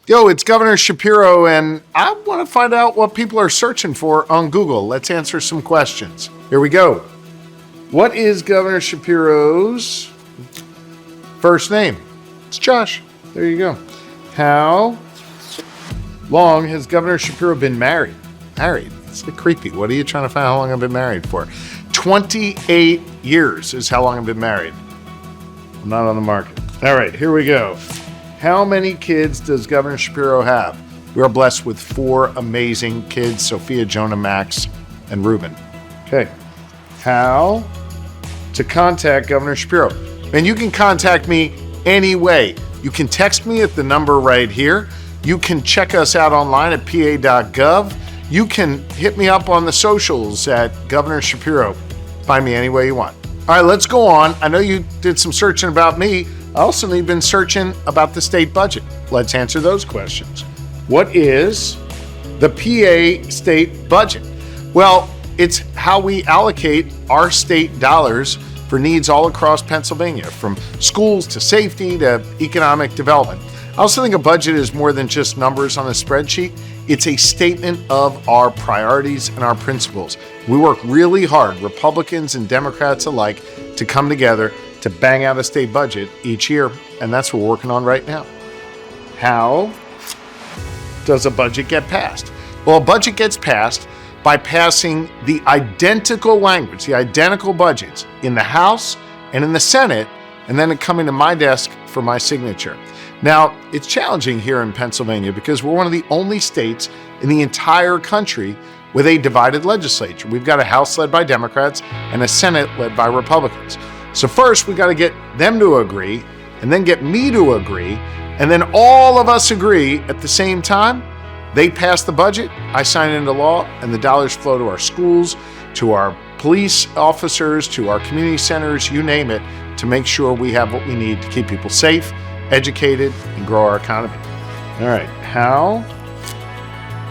Yo, it's Governor Shapiro, and I want to find out what people are searching for on Google. Let's answer some questions. Here we go. What is Governor Shapiro's first name? It's Josh. There you go. How long has Governor Shapiro been married? Married. It's like creepy. What are you trying to find out how long I've been married for? 28 years is how long I've been married. I'm not on the market. All right, here we go. How many kids does Governor Shapiro have? We are blessed with 4 amazing kids, Sophia, Jonah, Max, and Ruben. Okay. How to contact Governor Shapiro? And you can contact me any way. You can text me at the number right here. You can check us out online at pa.gov. You can hit me up on the socials at Governor Shapiro. Find me any way you want. All right, let's go on. I know you did some searching about me. I also have been searching about the state budget. Let's answer those questions. What is the PA state budget? Well, it's how we allocate our state dollars for needs all across Pennsylvania, from schools to safety to economic development. I also think a budget is more than just numbers on a spreadsheet. It's a statement of our priorities and our principles. We work really hard, Republicans and Democrats alike, to come together to bang out a state budget each year, and that's what we're working on right now. How does a budget get passed? Well, a budget gets passed by passing the identical language, the identical budgets in the House and in the Senate, and then it coming to my desk for my signature. Now, it's challenging here in Pennsylvania because we're one of the only states in the entire country with a divided legislature. We've got a House led by Democrats and a Senate led by Republicans. So first, we got to get them to agree, and then get me to agree, and then all of us agree at the same time. They pass the budget, I sign it into law, and the dollars flow to our schools, to our police officers, to our community centers, you name it, to make sure we have what we need to keep people safe, educated, and grow our economy. All right, how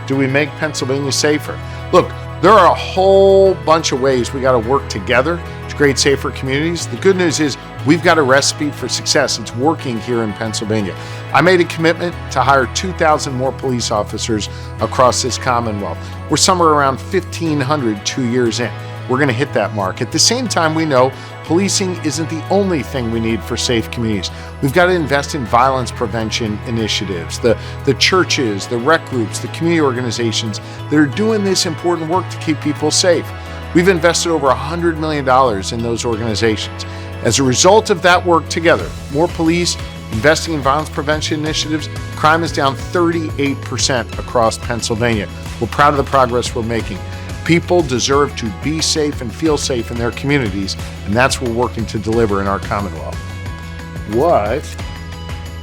do we make Pennsylvania safer? Look, there are a whole bunch of ways we got to work together to create safer communities. The good news is we've got a recipe for success. It's working here in Pennsylvania. I made a commitment to hire 2,000 more police officers across this Commonwealth. We're somewhere around 1,500 2 years in. We're going to hit that mark. At the same time, we know policing isn't the only thing we need for safe communities. We've got to invest in violence prevention initiatives, the churches, the rec groups, the community organizations that are doing this important work to keep people safe. We've invested over $100 million in those organizations. As a result of that work together, more police, investing in violence prevention initiatives, crime is down 38% across Pennsylvania. We're proud of the progress we're making. People deserve to be safe and feel safe in their communities, and that's what we're working to deliver in our Commonwealth. What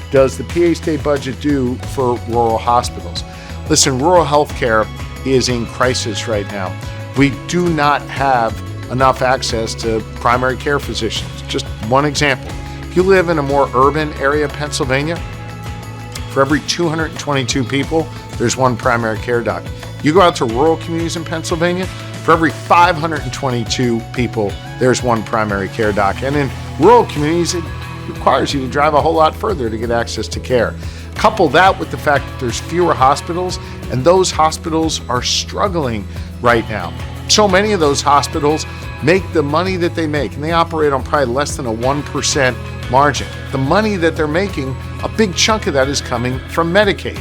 does the PA state budget do for rural hospitals? Listen, rural healthcare is in crisis right now. We do not have enough access to primary care physicians. Just one example. If you live in a more urban area of Pennsylvania, for every 222 people, there's one primary care doc. You go out to rural communities in Pennsylvania, for every 522 people, there's one primary care doc. And in rural communities, it requires you to drive a whole lot further to get access to care. Couple that with the fact that there's fewer hospitals, and those hospitals are struggling right now. So many of those hospitals make the money that they make, and they operate on probably less than a 1% margin. The money that they're making, a big chunk of that is coming from Medicaid.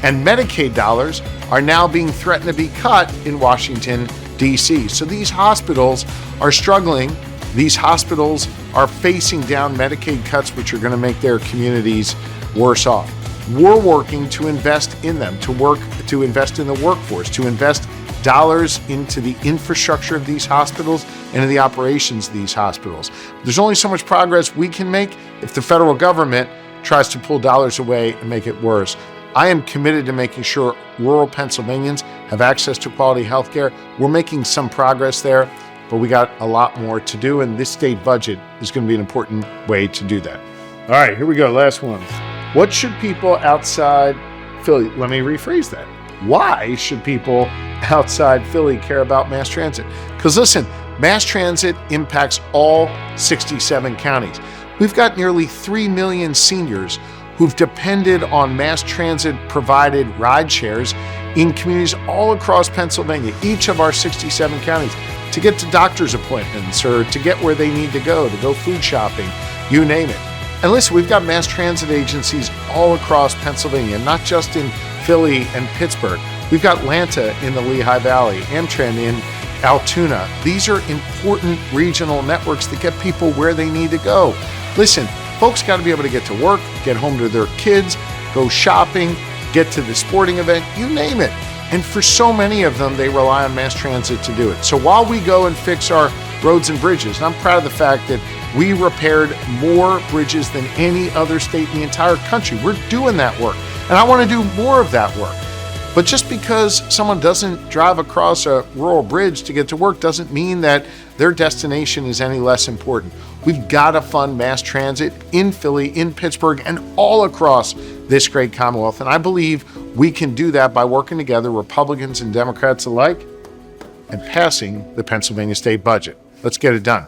And Medicaid dollars are now being threatened to be cut in Washington, D.C. So these hospitals are struggling. These hospitals are facing down Medicaid cuts, which are going to make their communities worse off. We're working to invest in them, to invest in the workforce, to invest dollars into the infrastructure of these hospitals and in the operations of these hospitals. There's only so much progress we can make if the federal government tries to pull dollars away and make it worse. I am committed to making sure rural Pennsylvanians have access to quality health care. We're making some progress there, but we got a lot more to do, and this state budget is going to be an important way to do that. All right, here we go. Last one. What should people outside Philly, let me rephrase that. Why should people outside Philly care about mass transit? Because listen, mass transit impacts all 67 counties. We've got nearly 3 million seniors who've depended on mass transit provided ride shares in communities all across Pennsylvania, each of our 67 counties, to get to doctor's appointments or to get where they need to go food shopping, you name it. And listen, we've got mass transit agencies all across Pennsylvania, not just in Philly and Pittsburgh. We've got Lanta in the Lehigh Valley, Amtrak in Altoona. These are important regional networks that get people where they need to go. Listen, folks got to be able to get to work, get home to their kids, go shopping, get to the sporting event, you name it. And for so many of them, they rely on mass transit to do it. So while we go and fix our roads and bridges, and I'm proud of the fact that we repaired more bridges than any other state in the entire country. We're doing that work, and I want to do more of that work. But just because someone doesn't drive across a rural bridge to get to work doesn't mean that their destination is any less important. We've got to fund mass transit in Philly, in Pittsburgh, and all across this great Commonwealth. And I believe we can do that by working together, Republicans and Democrats alike, and passing the Pennsylvania state budget. Let's get it done.